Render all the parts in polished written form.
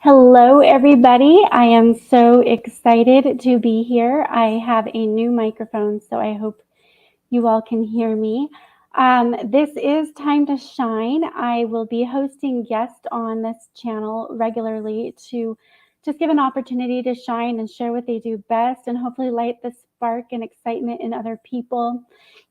Hello, everybody. I am so excited to be here. I have a new microphone, so I hope you all can hear me. This is Time to Shine. I will be hosting guests on this channel regularly to just give an opportunity to shine and share what they do best and hopefully light the spark and excitement in other people.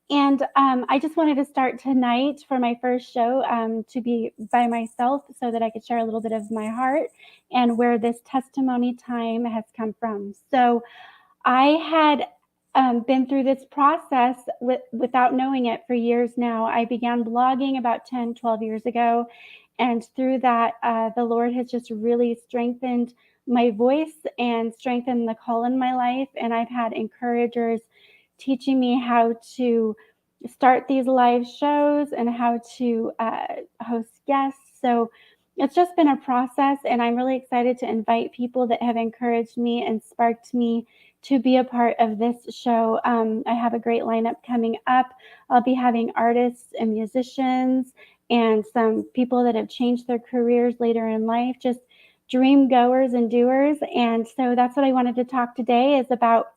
And I just wanted to start tonight for my first show to be by myself so that I could share a little bit of my heart and where this testimony time has come from. So I had been through this process without knowing it for years now. I began blogging about 10, 12 years ago. And through that, the Lord has just really strengthened my voice and strengthened the call in my life. And I've had encouragers teaching me how to start these live shows and how to host guests. So it's just been a process, and I'm really excited to invite people that have encouraged me and sparked me to be a part of this show. I have a great lineup coming up. I'll be having artists and musicians and some people that have changed their careers later in life, just dream goers and doers. And so that's what I wanted to talk today is about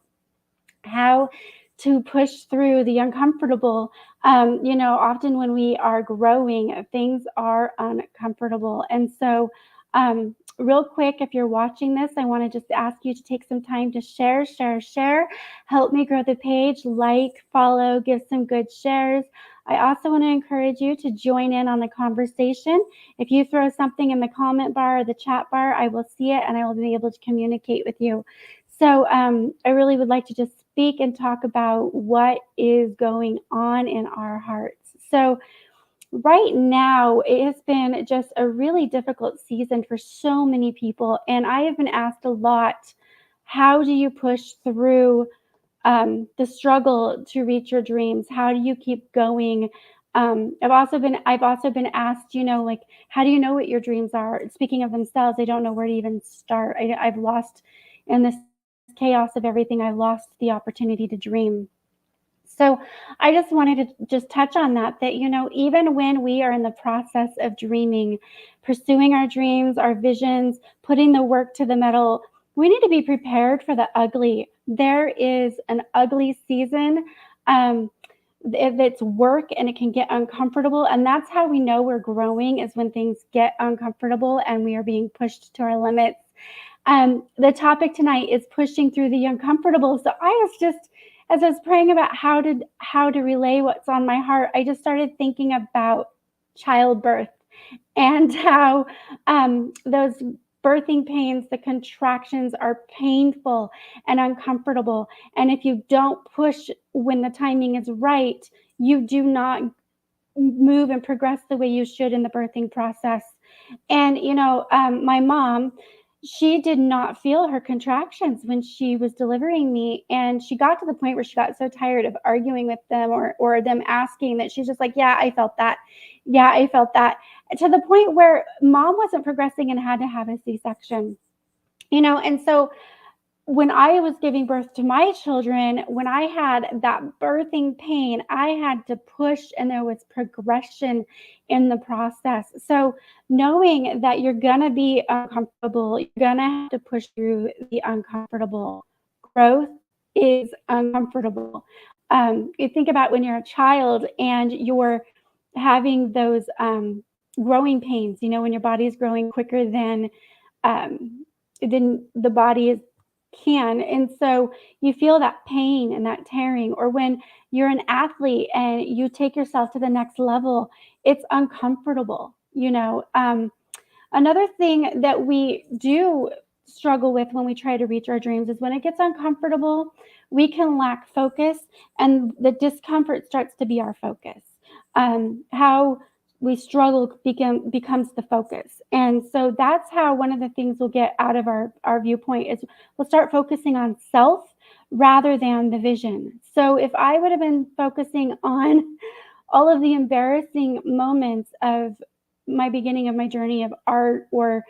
how to push through the uncomfortable. Often when we are growing, things are uncomfortable. And so, real quick, if you're watching this, I want to just ask you to take some time to share. Help me grow the page, like, follow, give some good shares. I also want to encourage you to join in on the conversation. If you throw something in the comment bar or the chat bar, I will see it and I will be able to communicate with you. So I really would like to just speak and talk about what is going on in our hearts. So right now, it has been just a really difficult season for so many people. And I have been asked a lot, how do you push through the struggle to reach your dreams? How do you keep going? I've also been asked, like, how do you know what your dreams are? Speaking of themselves, they don't know where to even start. I've lost in this chaos of everything. I lost the opportunity to dream. So I just wanted to just touch on that, even when we are in the process of dreaming, pursuing our dreams, our visions, putting the work to the metal, we need to be prepared for the ugly. There is an ugly season. It's work and it can get uncomfortable. And that's how we know we're growing, is when things get uncomfortable and we are being pushed to our limits. The topic tonight is pushing through the uncomfortable. So I was just, as I was praying about how to relay what's on my heart, I just started thinking about childbirth and how those birthing pains, the contractions are painful and uncomfortable. And if you don't push when the timing is right, you do not move and progress the way you should in the birthing process. And, my mom, she did not feel her contractions when she was delivering me. And she got to the point where she got so tired of arguing with them or them asking, that she's just like, yeah, I felt that. Yeah, I felt that. To the point where mom wasn't progressing and had to have a C-section. And so when I was giving birth to my children, when I had that birthing pain, I had to push, and there was progression in the process. So knowing that you're going to be uncomfortable, you're going to have to push through the uncomfortable. Growth is uncomfortable. You think about when you're a child and you're having those growing pains, when your body is growing quicker um, than the body is can. And so you feel that pain and that tearing, or when you're an athlete and you take yourself to the next level, it's uncomfortable. Another thing that we do struggle with when we try to reach our dreams is when it gets uncomfortable, we can lack focus, and the discomfort starts to be our focus. How we struggle becomes the focus. And so that's how one of the things we'll get out of our viewpoint is we'll start focusing on self rather than the vision. So if I would have been focusing on all of the embarrassing moments of my beginning of my journey of art, or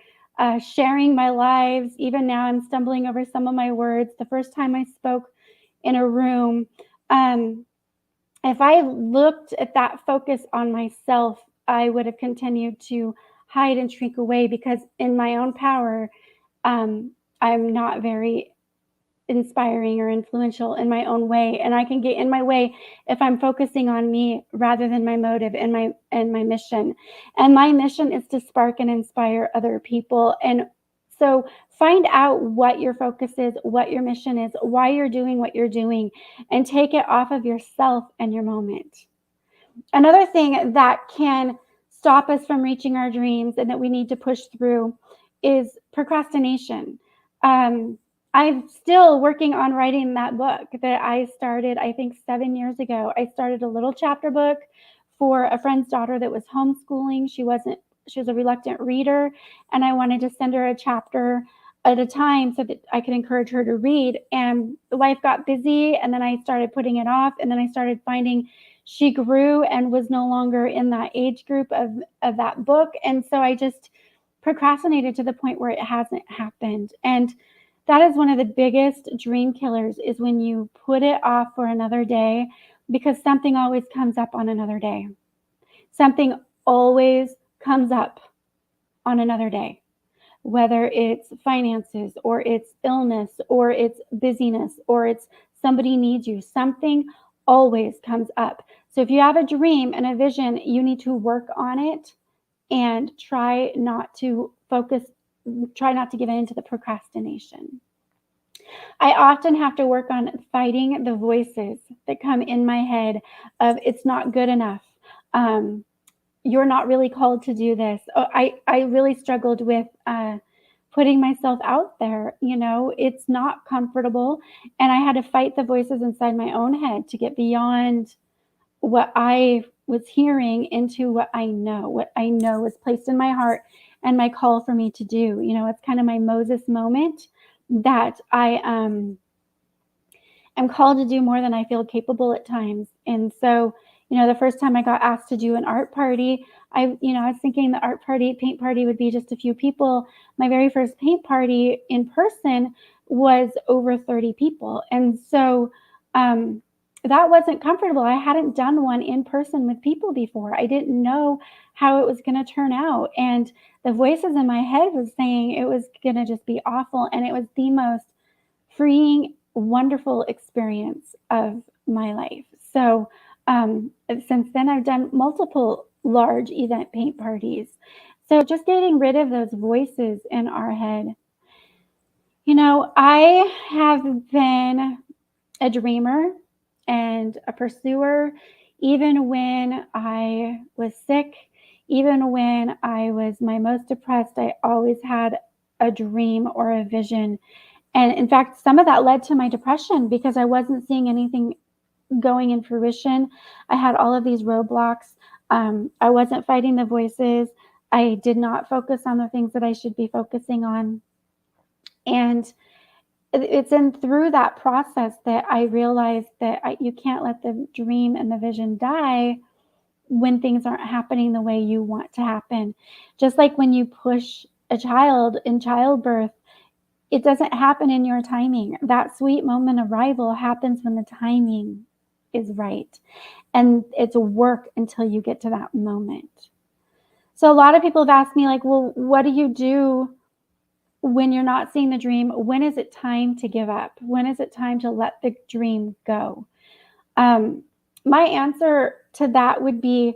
sharing my lives, even now I'm stumbling over some of my words. The first time I spoke in a room, if I looked at that focus on myself, I would have continued to hide and shrink away because in my own power, I'm not very inspiring or influential in my own way, and I can get in my way if I'm focusing on me rather than my motive and my mission. And my mission is to spark and inspire other people. And so find out what your focus is, what your mission is, why you're doing what you're doing, and take it off of yourself and your moment. Another thing that can stop us from reaching our dreams and that we need to push through is procrastination. Um, I'm still working on writing that book that I started, I think, 7 years ago. I started a little chapter book for a friend's daughter that was homeschooling. She was a reluctant reader, and I wanted to send her a chapter at a time so that I could encourage her to read. And life got busy, and then I started putting it off, and then I started finding she grew and was no longer in that age group of that book. And so I just procrastinated to the point where it hasn't happened. And that is one of the biggest dream killers, is when you put it off for another day, because something always comes up on another day. Something always comes up on another day, whether it's finances or it's illness or it's busyness or it's somebody needs you. Something always comes up. So if you have a dream and a vision, you need to work on it and try not to give in to the procrastination. I often have to work on fighting the voices that come in my head of it's not good enough. You're not really called to do this. I really struggled with putting myself out there. It's not comfortable. And I had to fight the voices inside my own head to get beyond what I was hearing into what I know was placed in my heart and my call for me to do. It's kind of my Moses moment that I am called to do more than I feel capable at times. And so, the first time I got asked to do an art party, I was thinking the paint party would be just a few people. My very first paint party in person was over 30 people. And so, that wasn't comfortable. I hadn't done one in person with people before. I didn't know how it was going to turn out. And the voices in my head was saying it was going to just be awful. And it was the most freeing, wonderful experience of my life. So since then, I've done multiple large event paint parties. So just getting rid of those voices in our head. I have been a dreamer and a pursuer, even when I was sick, even when I was my most depressed. I always had a dream or a vision. And in fact, some of that led to my depression because I wasn't seeing anything going in fruition. I had all of these roadblocks. I wasn't fighting the voices. I did not focus on the things that I should be focusing on. And it's through that process that I realized that you can't let the dream and the vision die when things aren't happening the way you want to happen. Just like when you push a child in childbirth, it doesn't happen in your timing. That sweet moment of arrival happens when the timing is right. And it's work until you get to that moment. So a lot of people have asked me, like, well, what do you do when you're not seeing the dream? When is it time to give up? When is it time to let the dream go? My answer to that would be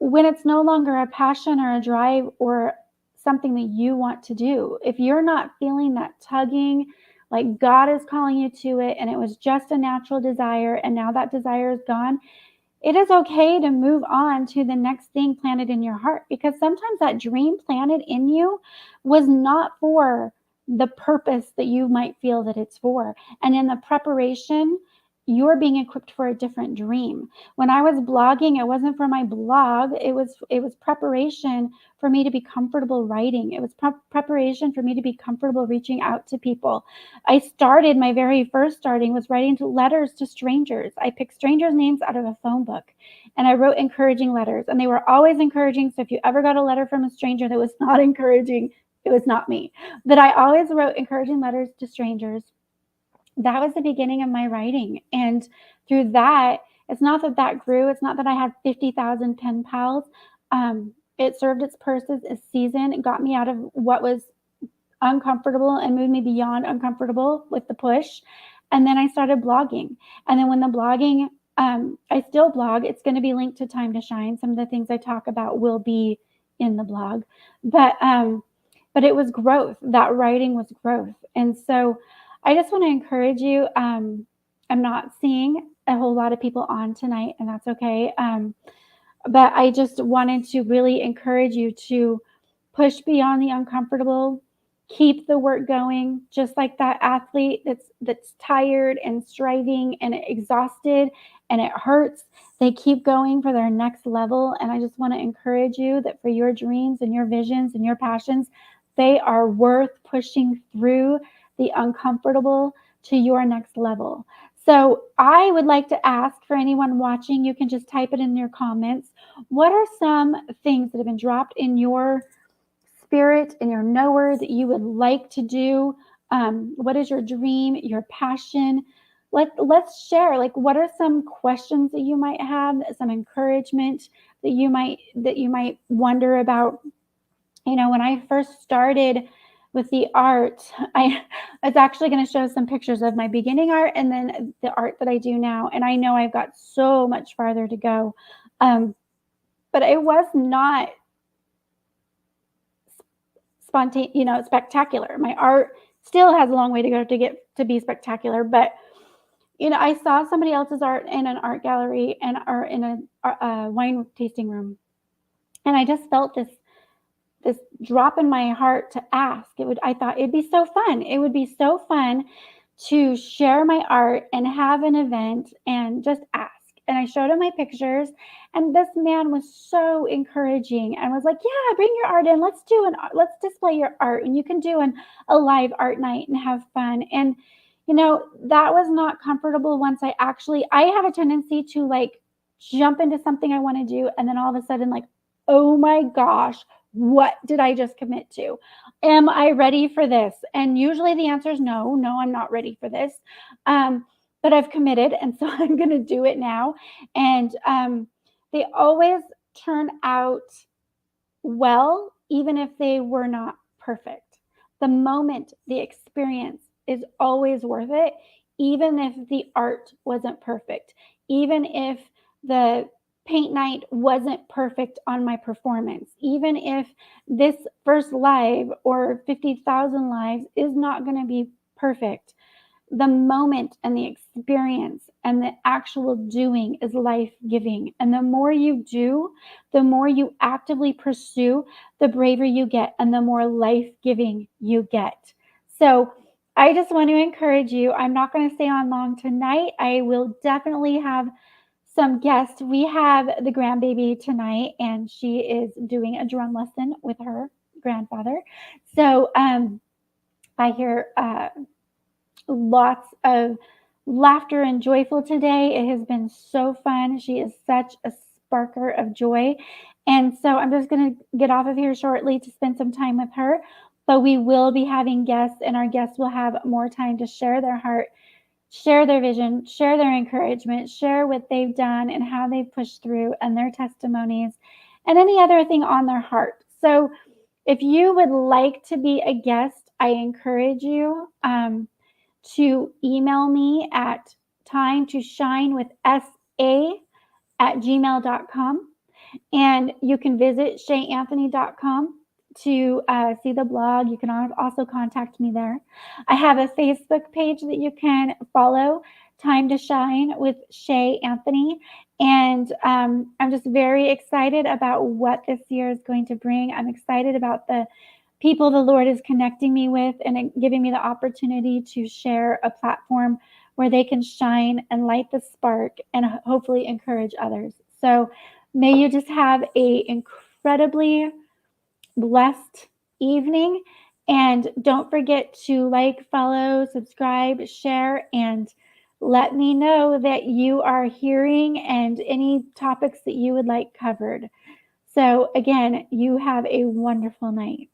when it's no longer a passion or a drive or something that you want to do. If you're not feeling that tugging, like God is calling you to it, and it was just a natural desire, and now that desire is gone, it is okay to move on to the next thing planted in your heart, because sometimes that dream planted in you was not for the purpose that you might feel that it's for. And in the preparation, you're being equipped for a different dream. When I was blogging, it wasn't for my blog. It was preparation for me to be comfortable writing. It was preparation for me to be comfortable reaching out to people. My very first starting was writing letters to strangers. I picked strangers' names out of a phone book, and I wrote encouraging letters, and they were always encouraging. So if you ever got a letter from a stranger that was not encouraging, it was not me. But I always wrote encouraging letters to strangers. That was the beginning of my writing. And through that, it's not that grew. It's not that I had 50,000 pen pals. It served its purpose, its season. It got me out of what was uncomfortable and moved me beyond uncomfortable with the push. And then I started blogging. And then when the blogging, I still blog. It's going to be linked to Time to Shine. Some of the things I talk about will be in the blog. But it was growth. That writing was growth. And so I just want to encourage you. I'm not seeing a whole lot of people on tonight, and that's okay. But I just wanted to really encourage you to push beyond the uncomfortable, keep the work going, just like that athlete that's tired and striving and exhausted and it hurts. They keep going for their next level. And I just want to encourage you that for your dreams and your visions and your passions, they are worth pushing through the uncomfortable to your next level. So I would like to ask for anyone watching, you can just type it in your comments. What are some things that have been dropped in your spirit, in your knower that you would like to do? What is your dream, your passion? Let's share. Like, what are some questions that you might have, some encouragement that you might wonder about? When I first started with the art, I was actually going to show some pictures of my beginning art and then the art that I do now. And I know I've got so much farther to go. But it was not spontaneous, spectacular. My art still has a long way to go to get to be spectacular. But, I saw somebody else's art in an art gallery or in a wine tasting room. And I just felt this drop in my heart to ask. I thought it'd be so fun. It would be so fun to share my art and have an event and just ask. And I showed him my pictures, and this man was so encouraging and was like, "Yeah, bring your art in. Let's display your art, and you can do a live art night and have fun." And that was not comfortable. I have a tendency to like jump into something I want to do, and then all of a sudden, like, oh my gosh, what did I just commit to? Am I ready for this? And usually the answer is no, I'm not ready for this. But I've committed, and so I'm going to do it now. And they always turn out well, even if they were not perfect. The moment, the experience is always worth it, even if the art wasn't perfect, even if the paint night wasn't perfect on my performance, even if this first live or 50,000 lives is not going to be perfect. The moment and the experience and the actual doing is life-giving. And the more you do, the more you actively pursue, the braver you get and the more life-giving you get. So I just want to encourage you. I'm not going to stay on long tonight. I will definitely have some guests. We have the grandbaby tonight, and she is doing a drum lesson with her grandfather. So I hear lots of laughter and joyful today. It has been so fun. She is such a sparker of joy. And so I'm just going to get off of here shortly to spend some time with her. But we will be having guests, and our guests will have more time to share their heart, share their vision, share their encouragement, share what they've done and how they've pushed through and their testimonies and any other thing on their heart. So if you would like to be a guest, I encourage you to email me at timetoshinewithsa@gmail.com. And you can visit shayanthony.com to see the blog. You can also contact me there. I have a Facebook page that you can follow, Time to Shine with Shaey Anthony. And I'm just very excited about what this year is going to bring. I'm excited about the people the Lord is connecting me with and giving me the opportunity to share a platform where they can shine and light the spark and hopefully encourage others. So may you just have an incredibly blessed evening. And don't forget to like, follow, subscribe, share, and let me know that you are hearing and any topics that you would like covered. So again, you have a wonderful night.